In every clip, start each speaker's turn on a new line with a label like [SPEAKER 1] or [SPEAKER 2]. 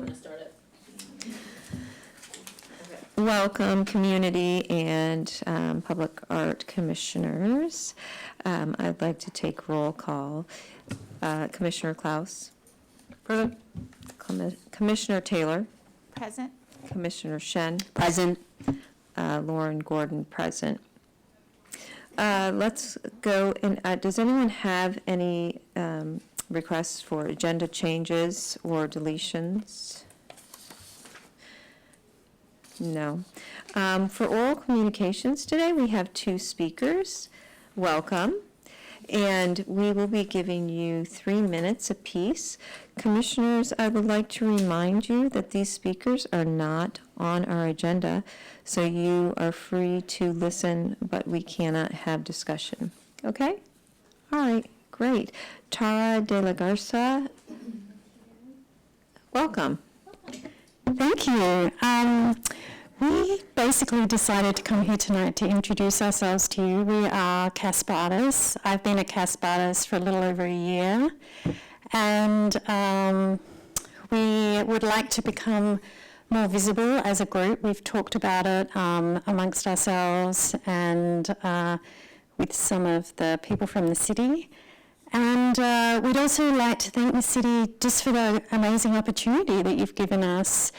[SPEAKER 1] want to start it?
[SPEAKER 2] Welcome, community and public art commissioners. I'd like to take roll call. Commissioner Klaus.
[SPEAKER 3] Present.
[SPEAKER 2] Commissioner Taylor.
[SPEAKER 4] Present.
[SPEAKER 2] Commissioner Shen.
[SPEAKER 3] Present.
[SPEAKER 2] Lauren Gordon, present. Let's go, and does anyone have any requests for agenda changes or deletions? No. For oral communications today, we have 2 speakers. Welcome. And we will be giving you 3 minutes apiece. Commissioners, I would like to remind you that these speakers are not on our agenda, so you are free to listen, but we cannot have discussion. Okay? All right, great. Tara de la Garza, welcome.
[SPEAKER 5] Thank you. We basically decided to come here tonight to introduce ourselves to you. We are CASP artists. I've been a CASP artist for a little over a year, and we would like to become more visible as a group. We've talked about it amongst ourselves and with some of the people from the city. And we'd also like to thank the city just for the amazing opportunity that you've given us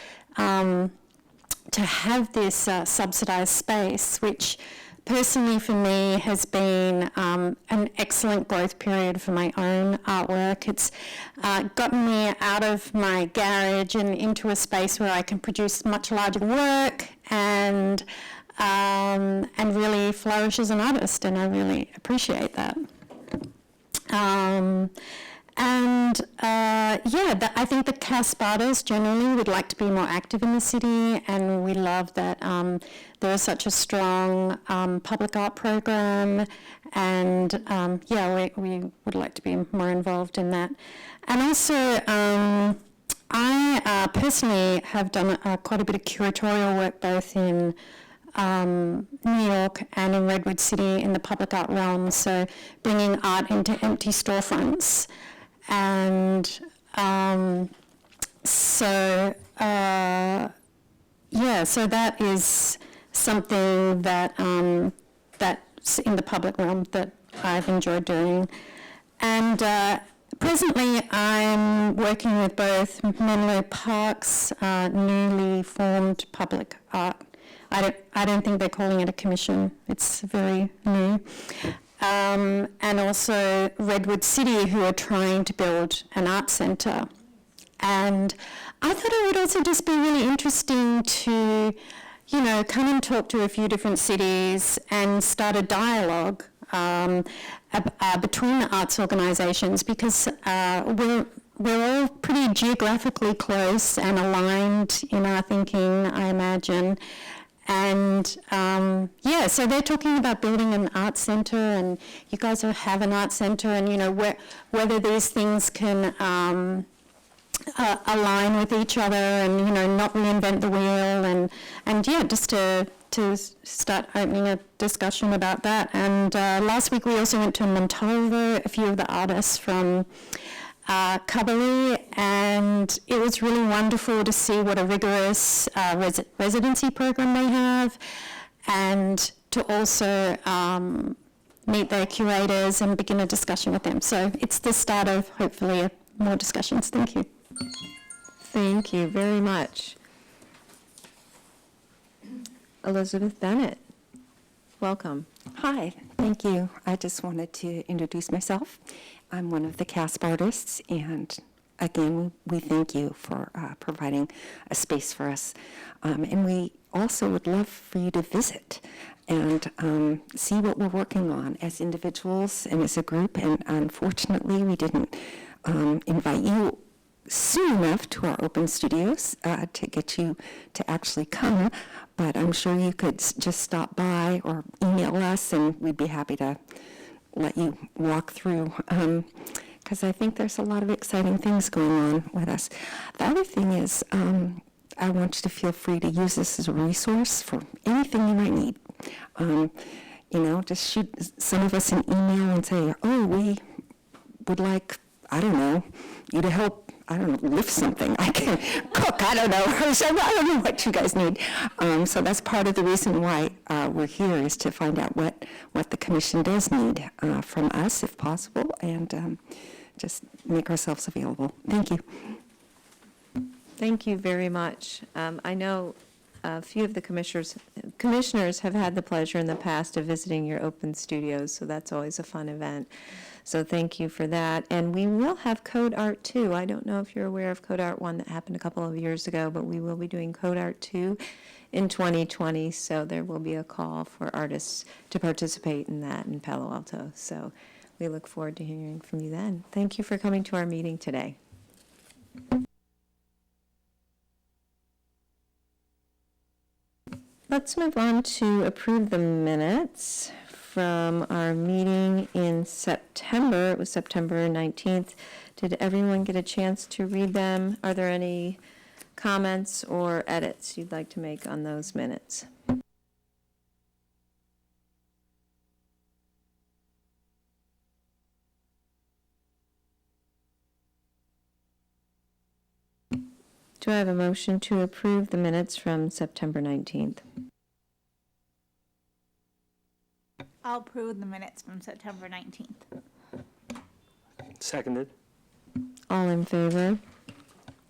[SPEAKER 5] to have this subsidised space, which personally for me has been an excellent growth period for my own artwork. It's gotten me out of my garage and into a space where I can produce much larger work and really flourish as an artist, and I really appreciate that. I think the CASP artists generally would like to be more active in the city, and we love that there is such a strong public art program, and we would like to be more involved in that. And also, I personally have done quite a bit of curatorial work both in New York and in Redwood City in the public art realm, so bringing art into empty storefronts. And so that is something that that's in the public realm that I've enjoyed doing. And presently I'm working with both Menlo Park's newly formed public art. I don't think they're calling it a commission. It's very new. And also Redwood City, who are trying to build an art centre. And I thought it would also just be really interesting to, come and talk to a few different cities and start a dialogue between the arts organisations, because we're all pretty geographically close and aligned in our thinking, I imagine. And so they're talking about building an art centre, and you guys have an art centre, and whether these things can align with each other, and not reinvent the wheel, and just to start opening a discussion about that. And last week we also went to Montalvo, a few of the artists from Cabaret, and it was really wonderful to see what a rigorous residency program they have, and to also meet their curators and begin a discussion with them. So it's the start of hopefully more discussions. Thank you.
[SPEAKER 2] Thank you very much. Elizabeth Bennett, welcome.
[SPEAKER 3] Hi, thank you. I just wanted to introduce myself. I'm one of the CASP artists, and again, we thank you for providing a space for us. And we also would love for you to visit and see what we're working on as individuals and as a group. And unfortunately, we didn't invite you soon enough to our open studios to get you to actually come, but I'm sure you could just stop by or email us, and we'd be happy to let you walk through, because I think there's a lot of exciting things going on with us. The other thing is, I want you to feel free to use this as a resource for anything you might need. Just shoot some of us an email and say, oh, we would like I don't know, you to help, I don't know, lift something. I can cook, I don't know. So I don't know what you guys need. So that's part of the reason why we're here, is to find out what the commission does need from us, if possible, and just make ourselves available. Thank you.
[SPEAKER 2] Thank you very much. I know a few of the commissioners have had the pleasure in the past of visiting your open studios, so that's always a fun event. So thank you for that. And we will have Code Art 2. I don't know if you're aware of Code Art 1 that happened a couple of years ago, but we will be doing Code Art 2 in 2020, so there will be a call for artists to participate in that in Palo Alto. So we look forward to hearing from you then. Thank you for coming to our meeting today. Let's move on to approve the minutes from our meeting in September. It was September 19th. Did everyone get a chance to read them? Are there any comments or edits you'd like to make on those minutes? Do I have a motion to approve the minutes from September 19th?
[SPEAKER 1] I'll approve the minutes from September 19th.
[SPEAKER 4] Seconded.
[SPEAKER 2] All in favor?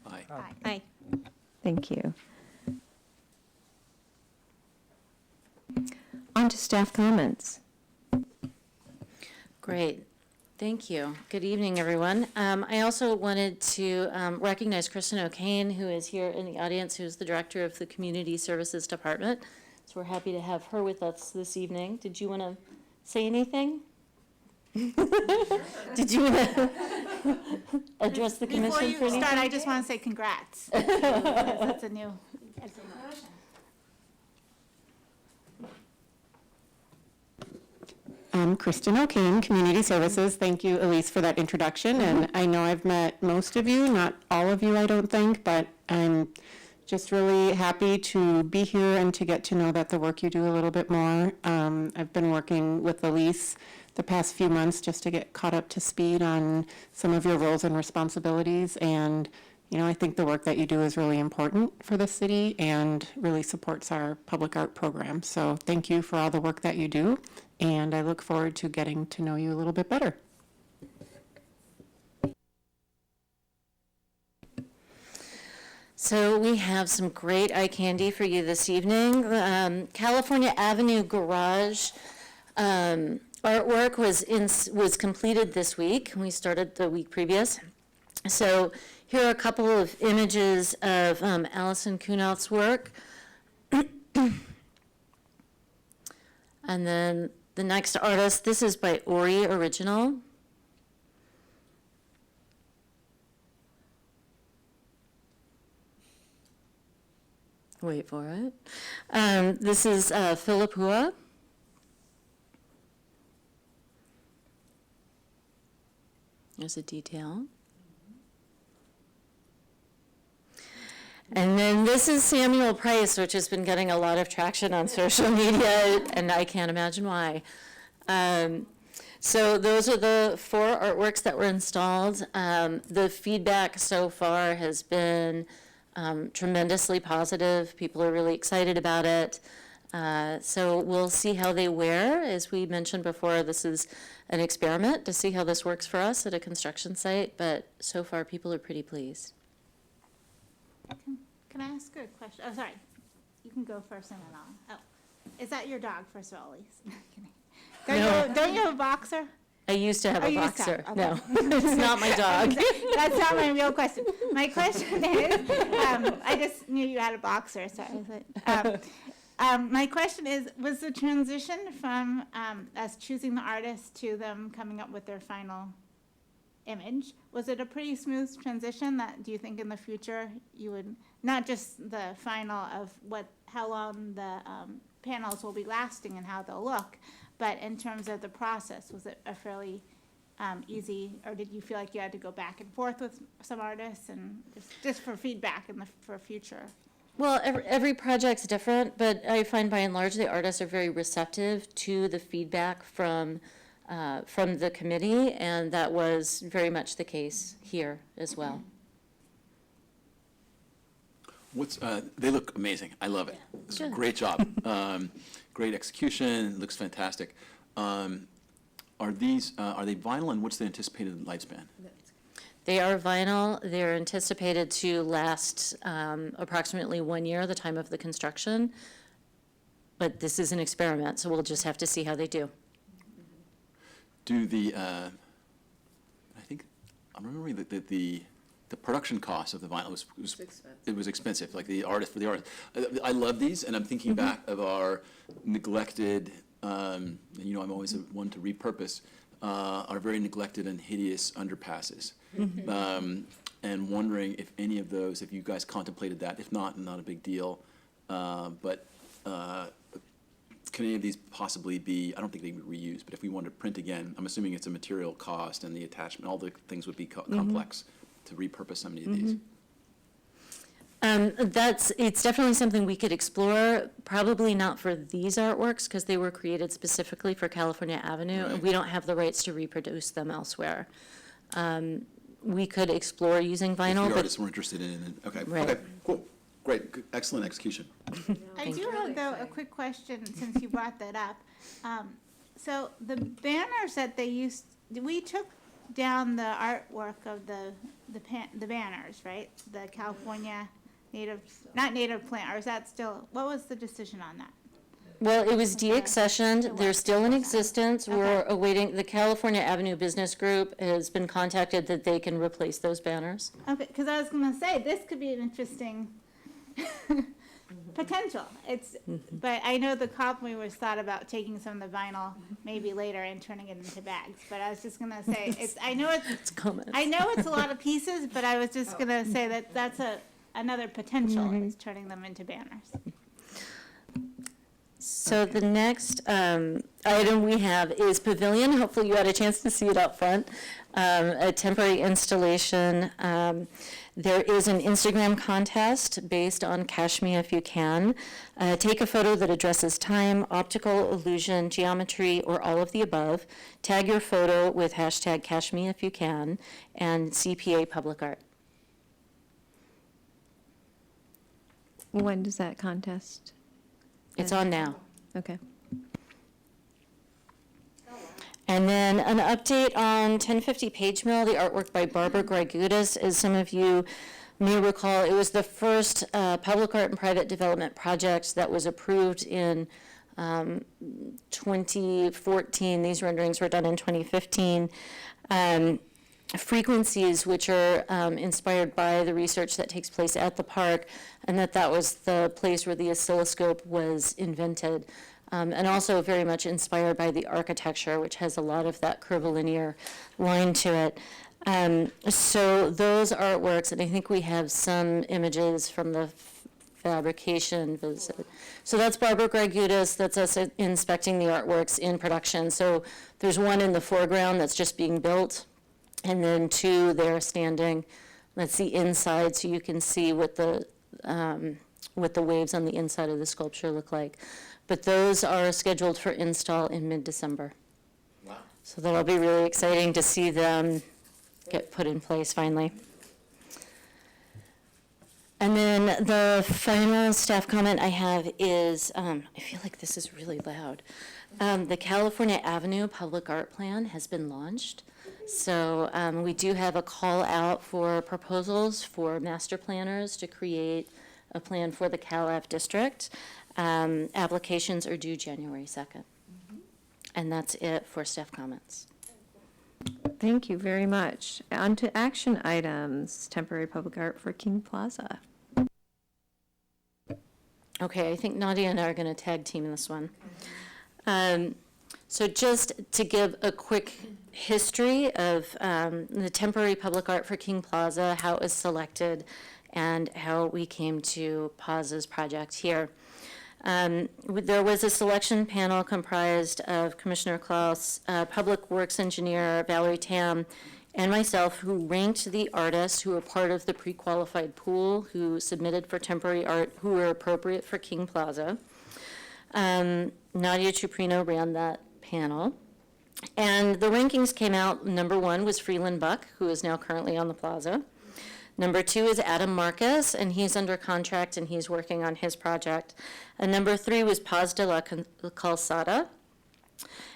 [SPEAKER 4] Aye.
[SPEAKER 1] Aye.
[SPEAKER 2] Thank you. On to staff comments.
[SPEAKER 6] Great. Thank you. Good evening, everyone. I also wanted to recognize Kristen O'Kane, who is here in the audience, who's the director of the Community Services Department. So we're happy to have her with us this evening. Did you want to say anything? Did you want to address the commission
[SPEAKER 1] Before
[SPEAKER 6] for
[SPEAKER 1] you
[SPEAKER 6] anything?
[SPEAKER 1] start, I just want to say congrats. That's a new.
[SPEAKER 7] I'm Kristen O'Kane, Community Services. Thank you, Elise, for that introduction. And I know I've met most of you, not all of you, I don't think, but I'm just really happy to be here and to get to know that the work you do a little bit more. I've been working with Elise the past few months just to get caught up to speed on some of your roles and responsibilities. And, you know, I think the work that you do is really important for the city and really supports our public art program. So thank you for all the work that you do. And I look forward to getting to know you a little bit better.
[SPEAKER 6] So we have some great eye candy for you this evening. California Avenue Garage artwork was completed this week. We started the week previous. So here are a couple of images of Allison Kunaut's work. And then the next artist, this is by Ori Original. Wait for it. This is Philip Hua. There's a detail. And then this is Samuel Price, which has been getting a lot of traction on social media, and I can't imagine why. So those are the 4 artworks that were installed. The feedback so far has been tremendously positive. People are really excited about it. So we'll see how they wear. As we mentioned before, this is an experiment to see how this works for us at a construction site, but so far people are pretty pleased.
[SPEAKER 1] Can I ask a question? Oh, sorry. You can go first and then I'll. Oh, is that your dog, first of all, Elise? Don't you have a boxer?
[SPEAKER 6] I used to have
[SPEAKER 1] Oh,
[SPEAKER 6] a
[SPEAKER 1] you used to
[SPEAKER 6] boxer.
[SPEAKER 1] have-
[SPEAKER 6] No, it's not my dog.
[SPEAKER 1] That's not my real question. My question is, I just knew you had a boxer, so I was like, my question is, was the transition from us choosing the artist to them coming up with their final image, was it a pretty smooth transition? That do you think in the future you would, not just the final of how long the panels will be lasting and how they'll look, but in terms of the process, was it a fairly easy, or did you feel like you had to go back and forth with some artists and just for feedback for future?
[SPEAKER 6] Well, every project's different, but I find by and large the artists are very receptive to the feedback from from the committee, and that was very much the case here as well.
[SPEAKER 4] They look amazing. I love it. It's a great job. Great execution. Looks fantastic. Are they vinyl, and what's the anticipated lifespan?
[SPEAKER 6] They are vinyl. They're anticipated to last approximately 1 year, the time of the construction. But this is an experiment, so we'll just have to see how they do.
[SPEAKER 4] Do I think, I'm remembering that the production cost of the vinyl was expensive, like the artist, for the artist. I love these, and I'm thinking back of our neglected, I'm always one to repurpose, our very neglected and hideous underpasses. And wondering if any of those, if you guys contemplated that. If not, not a big deal. But can any of these possibly be, I don't think they would reuse, but if we wanted to print again, I'm assuming it's a material cost and the attachment, all the things would be complex to repurpose so many of these.
[SPEAKER 6] It's definitely something we could explore, probably not for these artworks, because they were created specifically for California Avenue, and we don't have the rights to reproduce them elsewhere. We could explore using
[SPEAKER 4] If
[SPEAKER 6] vinyl,
[SPEAKER 4] the
[SPEAKER 6] but
[SPEAKER 4] artists were interested in it, okay,
[SPEAKER 6] Right.
[SPEAKER 4] okay, cool, great, excellent execution.
[SPEAKER 1] I do have, though, a quick question, since you brought that up. So the banners that they used, we took down the artwork of the banners, right? The California native, not native plant, or is that still, what was the decision on that?
[SPEAKER 6] well, it was deaccessioned. They're still in existence. We're
[SPEAKER 1] Okay.
[SPEAKER 6] awaiting, the California Avenue Business Group has been contacted that they can replace those banners.
[SPEAKER 1] Okay, because I was gonna say, this could be an interesting potential. But I know the company was thought about taking some of the vinyl maybe later and turning it into bags. But I was just gonna say, I know it's
[SPEAKER 6] Comments.
[SPEAKER 1] a lot of pieces, but I was just gonna say that that's another potential, is turning them into banners.
[SPEAKER 6] So the next item we have is pavilion. Hopefully you had a chance to see it up front. A temporary installation. There is an Instagram contest based on Cash Me If You Can. Take a photo that addresses time, optical illusion, geometry, or all of the above. Tag your photo with hashtag Cash Me If You Can and CPA Public Art.
[SPEAKER 2] When does that contest?
[SPEAKER 6] It's on now.
[SPEAKER 2] Okay.
[SPEAKER 6] And then an update on 1050 Page Mill, the artwork by Barbara Greigutis. As some of you may recall, it was the first public art and private development project that was approved in 2014. These renderings were done in 2015. Frequencies, which are inspired by the research that takes place at the park, and that was the place where the oscilloscope was invented. And also very much inspired by the architecture, which has a lot of that curvilinear line to it. So those artworks, and I think we have some images from the fabrication visit. So that's Barbara Greigutis, that's us inspecting the artworks in production. So there's one in the foreground that's just being built, and then two there standing. That's the inside, so you can see what the waves on the inside of the sculpture look like. But those are scheduled for install in mid-December.
[SPEAKER 4] Wow.
[SPEAKER 6] So that'll be really exciting to see them get put in place finally. And then the final staff comment I have is, I feel like this is really loud. The California Avenue Public Art Plan has been launched. So we do have a call out for proposals for master planners to create a plan for the CalAV district. Applications are due January 2nd. And that's it for staff comments.
[SPEAKER 2] Thank you very much. On to action items, temporary public art for King Plaza.
[SPEAKER 6] Okay, I think Nadia and I are going to tag team this one. So just to give a quick history of the temporary public art for King Plaza, how it was selected, and how we came to Plaza's project here. There was a selection panel comprised of Commissioner Klaus, Public Works Engineer Valerie Tam, and myself, who ranked the artists who were part of the pre-qualified pool who submitted for temporary art who were appropriate for King Plaza. Nadia Chuprino ran that panel. And the rankings came out, number 1 was Freeland Buck, who is now currently on the plaza. Number 2 is Adam Marcus, and he's under contract and he's working on his project. And number 3 was Paz de la Calzada.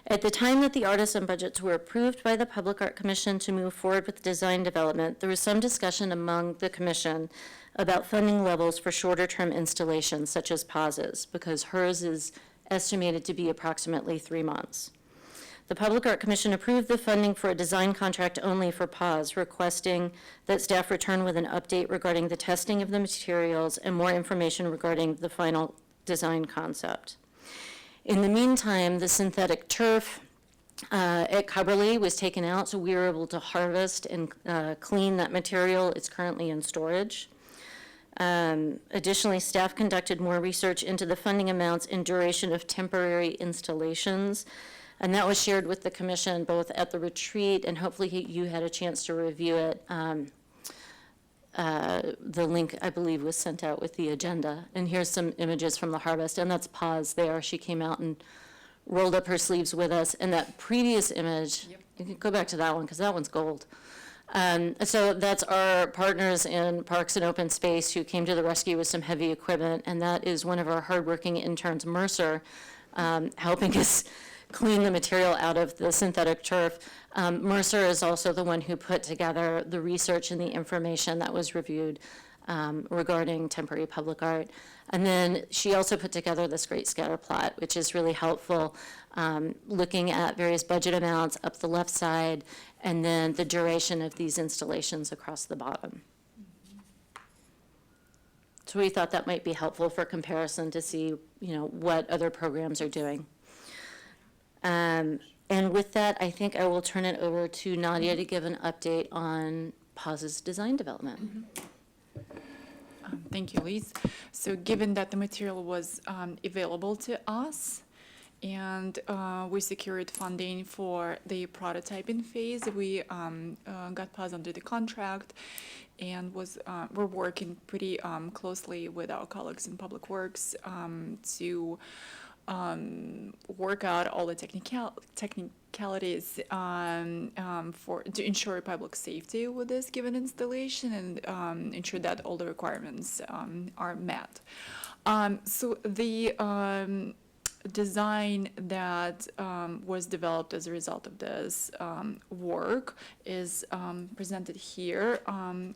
[SPEAKER 6] At the time that the artisan budgets were approved by the Public Art Commission to move forward with design development, there was some discussion among the commission about funding levels for shorter-term installations such as Paz's, because hers is estimated to be approximately 3 months. The Public Art Commission approved the funding for a design contract only for Paz, requesting that staff return with an update regarding the testing of the materials and more information regarding the final design concept. In the meantime, the synthetic turf at Cubberley was taken out, so we were able to harvest and clean that material. It's currently in storage. Additionally, staff conducted more research into the funding amounts and duration of temporary installations, and that was shared with the commission both at the retreat, and hopefully you had a chance to review it. The link, I believe, was sent out with the agenda. And here's some images from the harvest, and that's Paz there. She came out and rolled up her sleeves with us. And that previous image, you can go back to that one because that one's gold. So that's our partners in Parks and Open Space who came to the rescue with some heavy equipment, and that is one of our hardworking interns, Mercer, helping us clean the material out of the synthetic turf. Mercer is also the one who put together the research and the information that was reviewed regarding temporary public art. And then she also put together this great scatter plot, which is really helpful, looking at various budget amounts up the left side, and then the duration of these installations across the bottom. So we thought that might be helpful for comparison to see, what other programs are doing. And with that, I think I will turn it over to Nadia to give an update on Paz's design development.
[SPEAKER 8] Thank you, Elise. So given that the material was available to us and we secured funding for the prototyping phase, we got Paz under the contract and we're working pretty closely with our colleagues in Public Works to work out all the technicalities to ensure public safety with this given installation and ensure that all the requirements are met. So the design that was developed as a result of this work is presented here.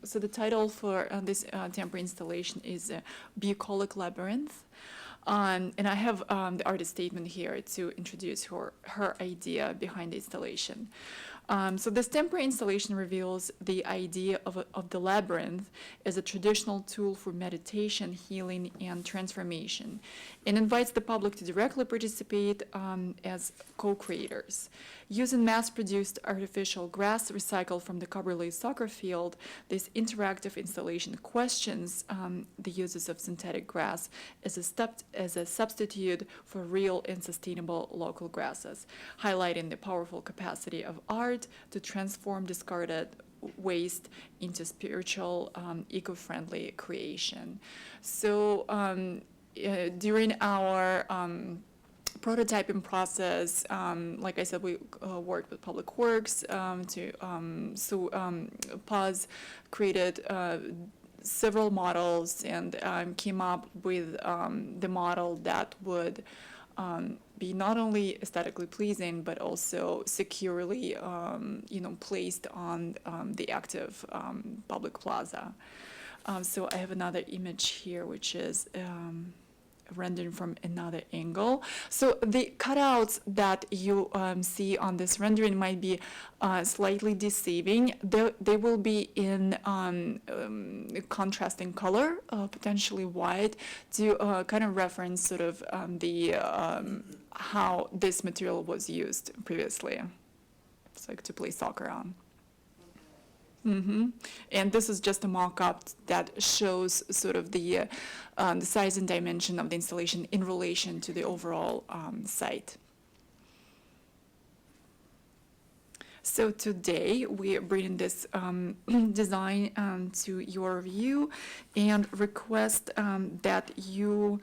[SPEAKER 8] So the title for this temporary installation is Bucolic Labyrinth. And I have the artist statement here to introduce her idea behind the installation. So this temporary installation reveals the idea of the labyrinth as a traditional tool for meditation, healing, and transformation, and invites the public to directly participate as co-creators. Using mass-produced artificial grass recycled from the Cubberley soccer field, this interactive installation questions the uses of synthetic grass as a substitute for real and sustainable local grasses, highlighting the powerful capacity of art to transform discarded waste into spiritual, eco-friendly creation. So during our prototyping process, like I said, we worked with Public Works Paz created several models and came up with the model that would be not only aesthetically pleasing, but also securely, placed on the active public plaza. So I have another image here, which is rendering from another angle. So the cutouts that you see on this rendering might be slightly deceiving. They will be in contrasting color, potentially white, to kind of reference sort of how this material was used previously. It's like to play soccer on. And this is just a mock-up that shows sort of the size and dimension of the installation in relation to the overall site. So today we are bringing this design to your review and request that you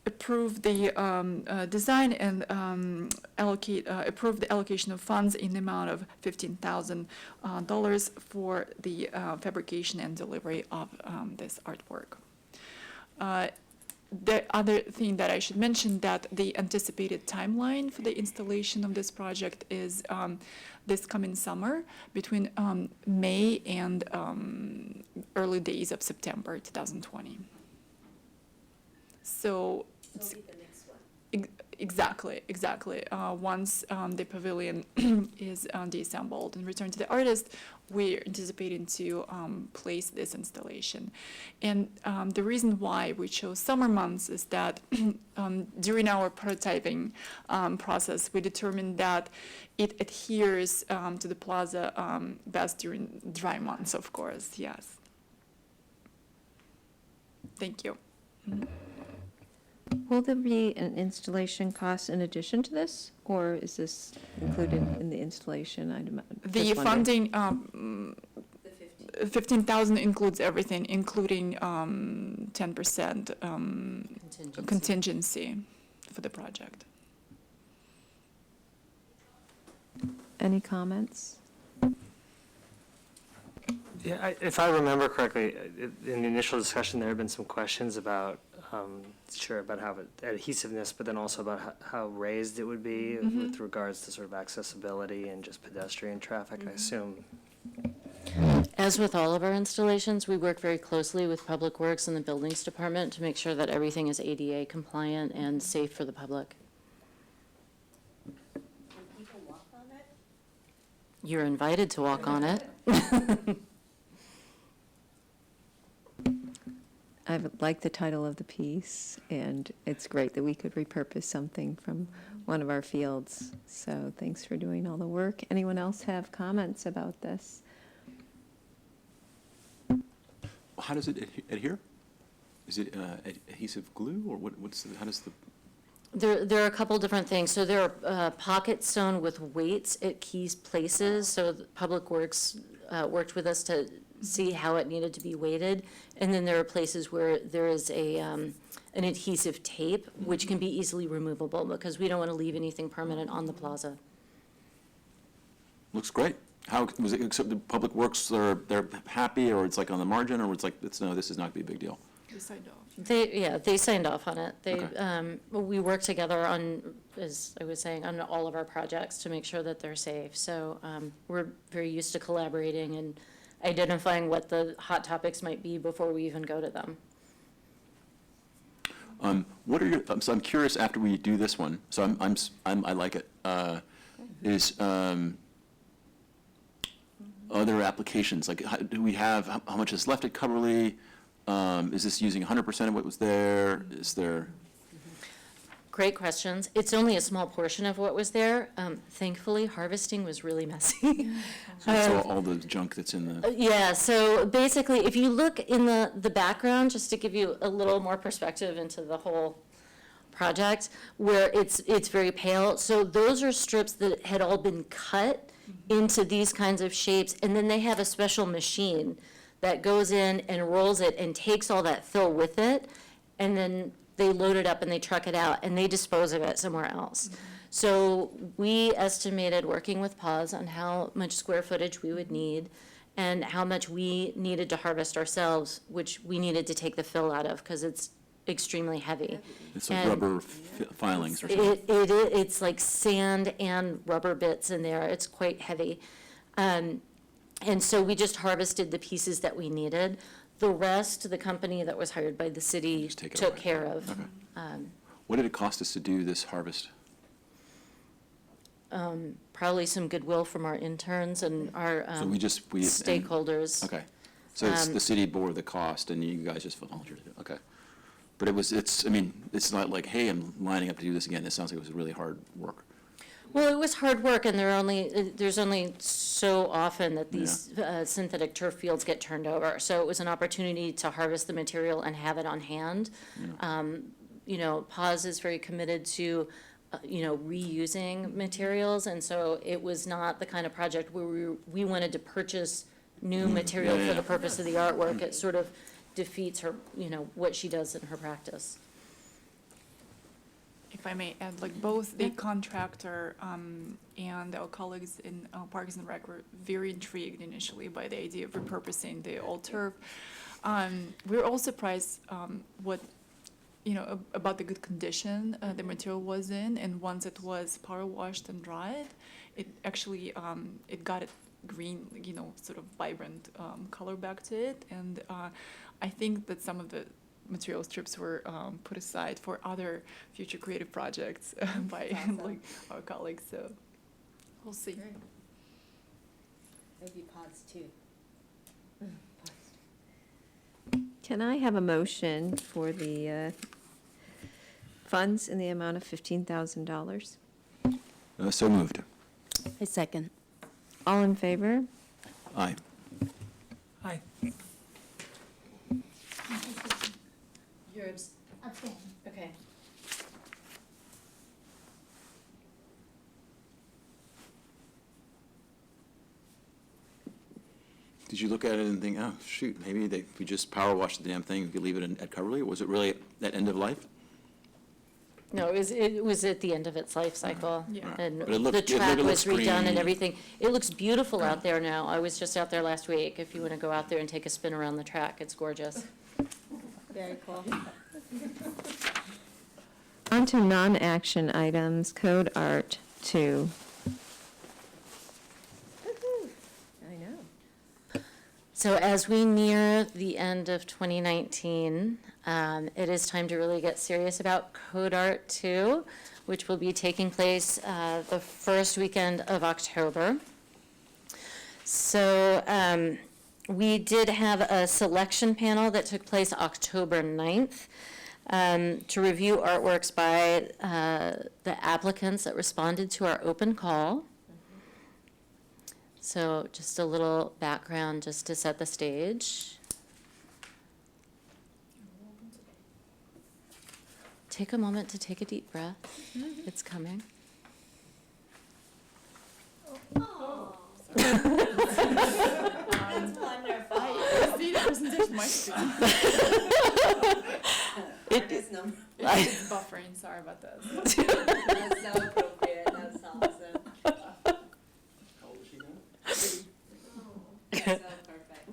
[SPEAKER 8] approve the design and approve the allocation of funds in the amount of $15,000 for the fabrication and delivery of this artwork. The other thing that I should mention, that the anticipated timeline for the installation of this project is this coming summer, between May and early days of September 2020. So exactly. Once the pavilion is deassembled and returned to the artist, we're anticipating to place this installation. And the reason why we chose summer months is that during our prototyping process, we determined that it adheres to the plaza best during dry months, of course, yes. Thank you.
[SPEAKER 2] Will there be an installation cost in addition to this, or is this included in the installation item?
[SPEAKER 8] The funding, 15,000 includes everything, including 10% contingency for the project.
[SPEAKER 2] Any comments?
[SPEAKER 9] Yeah, if I remember correctly, in the initial discussion, there had been some questions about, about how adhesiveness, but then also about how raised it would be with regards to sort of accessibility and just pedestrian traffic, I assume.
[SPEAKER 6] As with all of our installations, we work very closely with Public Works and the Buildings Department to make sure that everything is ADA compliant and safe for the public. People walk on it? You're invited to walk on it.
[SPEAKER 2] I like the title of the piece, and it's great that we could repurpose something from one of our fields. So thanks for doing all the work. Anyone else have comments about this?
[SPEAKER 4] How does it adhere? Is it adhesive glue, or how does the?
[SPEAKER 6] There are a couple different things. So there are pockets sewn with weights at key places. So the Public Works worked with us to see how it needed to be weighted. And then there are places where there is an adhesive tape, which can be easily removable because we don't want to leave anything permanent on the plaza.
[SPEAKER 4] Looks great. How was it? Except the Public Works, they're happy, or it's like on the margin, or it's like no, this is not gonna be a big deal.
[SPEAKER 8] They signed off.
[SPEAKER 6] They signed off on it.
[SPEAKER 4] Okay.
[SPEAKER 6] We work together on, as I was saying, on all of our projects to make sure that they're safe. So we're very used to collaborating and identifying what the hot topics might be before we even go to them.
[SPEAKER 4] What are your? So I'm curious. After we do this one, so I like it. Other applications, like do we have how much is left at Coverly? Is this using 100% of what was there? Is there?
[SPEAKER 6] Great questions. It's only a small portion of what was there. Thankfully, harvesting was really messy.
[SPEAKER 4] So all the junk that's in the.
[SPEAKER 6] Yeah, so basically, if you look in the background, just to give you a little more perspective into the whole project, where it's very pale. So those are strips that had all been cut into these kinds of shapes, and then they have a special machine that goes in and rolls it and takes all that fill with it, and then they load it up and they truck it out and they dispose of it somewhere else. So we estimated, working with PAWS, on how much square footage we would need and how much we needed to harvest ourselves, which we needed to take the fill out of because it's extremely heavy.
[SPEAKER 4] It's like rubber filings or something.
[SPEAKER 6] It's like sand and rubber bits in there. It's quite heavy. And so we just harvested the pieces that we needed. The rest, the company that was hired by the city
[SPEAKER 4] Just take it
[SPEAKER 6] took
[SPEAKER 4] away.
[SPEAKER 6] care of.
[SPEAKER 4] Okay. What did it cost us to do this harvest?
[SPEAKER 6] Probably some goodwill from our interns and our
[SPEAKER 4] So we
[SPEAKER 6] stakeholders.
[SPEAKER 4] Okay. So the city bore the cost and you guys just volunteered to do it. Okay. But it's not like, hey, I'm lining up to do this again. It sounds like it was really hard work.
[SPEAKER 6] Well, it was hard work, and there's only so often that these synthetic turf fields get turned over. So it was an opportunity to harvest the material and have it on hand. PAWS is very committed to, reusing materials, and so it was not the kind of project where we wanted to purchase new material for the purpose of the artwork. It sort of defeats her, what she does in her practice.
[SPEAKER 8] if I may add, like both the contractor and our colleagues in Parks and Rec were very intrigued initially by the idea of repurposing the old turf. We were all surprised what, about the good condition the material was in, and once it was power washed and dried, it actually it got it green, sort of vibrant color back to it, and I think that some of the material strips were put aside for other future creative projects by like our colleagues. So we'll see.
[SPEAKER 10] Maybe pods too.
[SPEAKER 2] Can I have a motion for the funds in the amount of $15,000?
[SPEAKER 4] So moved.
[SPEAKER 10] A second.
[SPEAKER 2] All in favor?
[SPEAKER 4] Aye.
[SPEAKER 9] Hi.
[SPEAKER 6] You're
[SPEAKER 1] Abstain.
[SPEAKER 6] okay.
[SPEAKER 4] Did you look at it and think, oh, shoot, maybe if we just power wash the damn thing, we could leave it at Coverly? Or was it really at end of life?
[SPEAKER 6] No, it was at the end of its life cycle.
[SPEAKER 8] Yeah.
[SPEAKER 6] And
[SPEAKER 4] But it looked-
[SPEAKER 6] the
[SPEAKER 4] it
[SPEAKER 6] track
[SPEAKER 4] looks
[SPEAKER 6] was redone
[SPEAKER 4] green.
[SPEAKER 6] and everything. It looks beautiful out there now. I was just out there last week. If you want to go out there and take a spin around the track, it's gorgeous.
[SPEAKER 10] Very cool.
[SPEAKER 2] On to non-action items, Code Art 2. I know.
[SPEAKER 6] So as we near the end of 2019, it is time to really get serious about Code Art 2, which will be taking place the first weekend of October. So we did have a selection panel that took place October 9th to review artworks by the applicants that responded to our open call. So just a little background just to set the stage. Take a moment to take a deep breath. It's coming.
[SPEAKER 10] That's wonderful.
[SPEAKER 8] See the presentation my screen.
[SPEAKER 10] Artist number.
[SPEAKER 8] It's buffering. Sorry about that.
[SPEAKER 10] That's so appropriate. That's awesome.
[SPEAKER 4] How old is she now?
[SPEAKER 10] So perfect.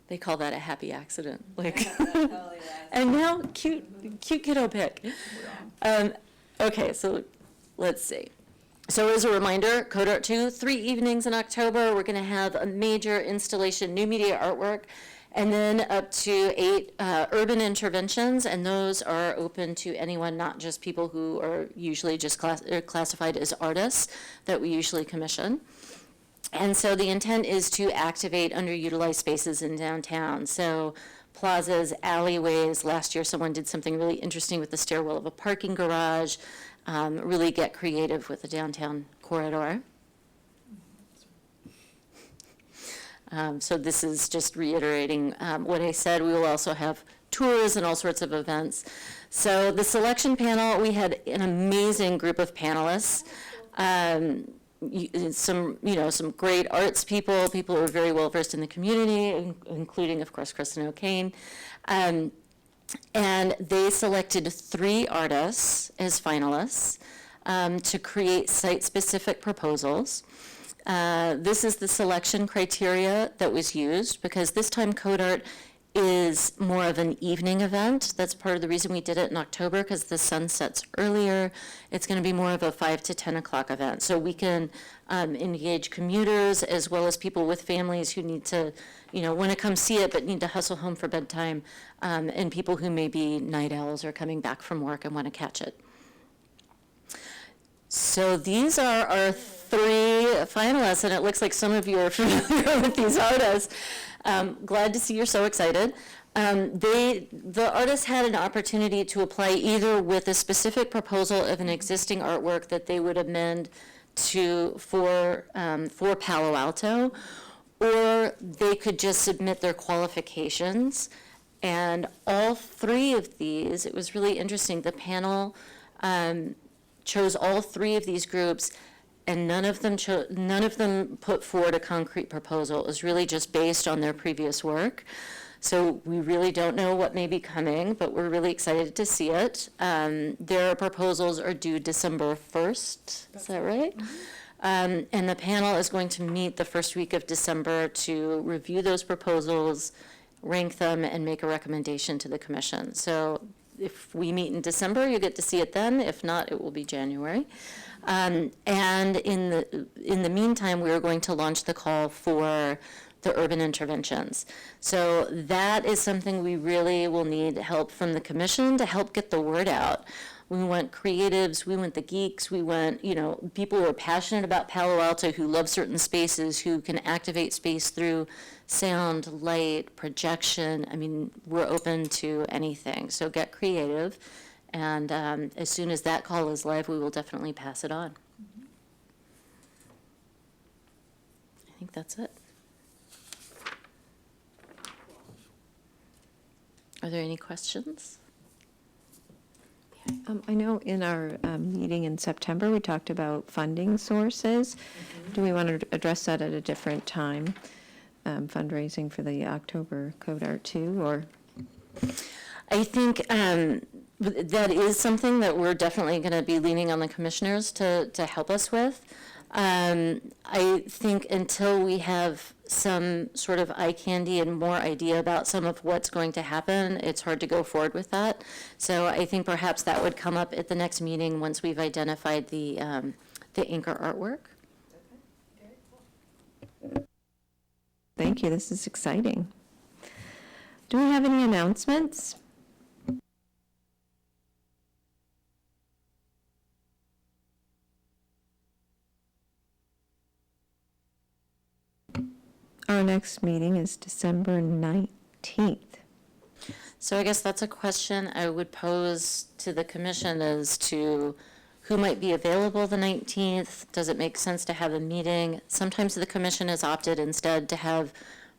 [SPEAKER 6] They call that a happy accident. Like,
[SPEAKER 10] Totally was.
[SPEAKER 6] and now cute kiddo pick. Okay, so let's see. So as a reminder, Code Art 2, 3 evenings in October. We're going to have a major installation, new media artwork, and then up to 8 urban interventions, and those are open to anyone, not just people who are usually just classified as artists that we usually commission. And so the intent is to activate underutilized spaces in downtown. So plazas, alleyways. Last year, someone did something really interesting with the stairwell of a parking garage. Really get creative with the downtown corridor. So this is just reiterating what I said. We will also have tours and all sorts of events. So the selection panel, we had an amazing group of panelists. Some great arts people who are very well versed in the community, including, of course, Kristen O'Kane. And they selected 3 artists as finalists to create site-specific proposals. This is the selection criteria that was used, because this time Code Art is more of an evening event. That's part of the reason we did it in October, because the sun sets earlier. It's going to be more of a 5 to 10 o'clock event. So we can engage commuters as well as people with families who need to, want to come see it but need to hustle home for bedtime, and people who may be night owls or coming back from work and want to catch it. So these are our 3 finalists, and it looks like some of you are familiar with these artists. Glad to see you're so excited. The artists had an opportunity to apply either with a specific proposal of an existing artwork that they would amend for Palo Alto, or they could just submit their qualifications. And all 3 of these, it was really interesting. The panel chose all 3 of these groups, and none of them put forward a concrete proposal. It was really just based on their previous work. So we really don't know what may be coming, but we're really excited to see it. Their proposals are due December 1st, is that right? And the panel is going to meet the first week of December to review those proposals, rank them, and make a recommendation to the commission. So if we meet in December, you get to see it then. If not, it will be January. And in the meantime, we are going to launch the call for the urban interventions. So that is something we really will need help from the commission to help get the word out. We want creatives, we want the geeks, we want, people who are passionate about Palo Alto, who love certain spaces, who can activate space through sound, light, projection. I mean, we're open to anything. So get creative. And as soon as that call is live, we will definitely pass it on. I think that's it. Are there any questions?
[SPEAKER 2] I know in our meeting in September, we talked about funding sources. Do we want to address that at a different time? Fundraising for the October Code Art 2, or?
[SPEAKER 6] I think that is something that we're definitely going to be leaning on the commissioners to help us with. I think until we have some sort of eye candy and more idea about some of what's going to happen, it's hard to go forward with that. So I think perhaps that would come up at the next meeting once we've identified the anchor artwork.
[SPEAKER 2] Thank you, this is exciting. Do we have any announcements? Our next meeting is December 19th.
[SPEAKER 6] So I guess that's a question I would pose to the commission as to who might be available the 19th. Does it make sense to have a meeting? Sometimes the commission has opted instead to have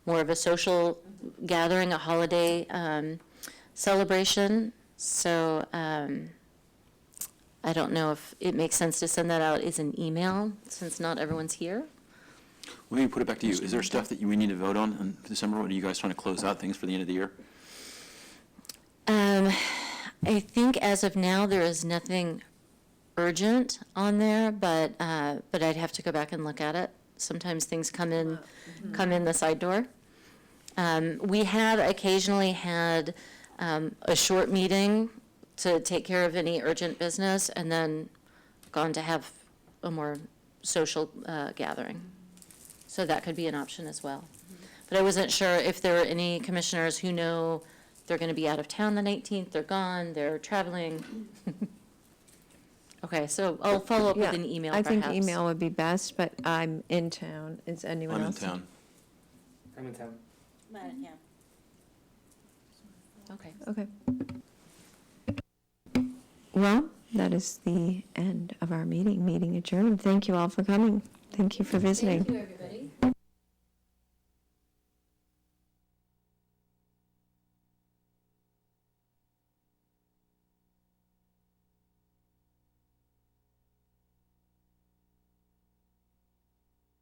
[SPEAKER 6] more of a social gathering, a holiday celebration. So I don't know if it makes sense to send that out as an email since not everyone's here.
[SPEAKER 4] Let me put it back to you. Is there stuff that we need to vote on in December? Or are you guys trying to close out things for the end of the year?
[SPEAKER 6] I think as of now, there is nothing urgent on there, but I'd have to go back and look at it. Sometimes things come in the side door. We have occasionally had a short meeting to take care of any urgent business and then gone to have a more social gathering. So that could be an option as well. But I wasn't sure if there were any commissioners who know they're going to be out of town the 19th, they're gone, they're traveling. Okay, so I'll follow up with an email
[SPEAKER 2] I
[SPEAKER 6] perhaps.
[SPEAKER 2] think email would be best, but I'm in town. Is anyone
[SPEAKER 4] I'm in
[SPEAKER 2] else?
[SPEAKER 4] town.
[SPEAKER 9] I'm in town.
[SPEAKER 10] Yeah.
[SPEAKER 6] Okay.
[SPEAKER 2] Okay. Well, that is the end of our meeting. Meeting adjourned. Thank you all for coming. Thank you for visiting.
[SPEAKER 10] Thank you, everybody.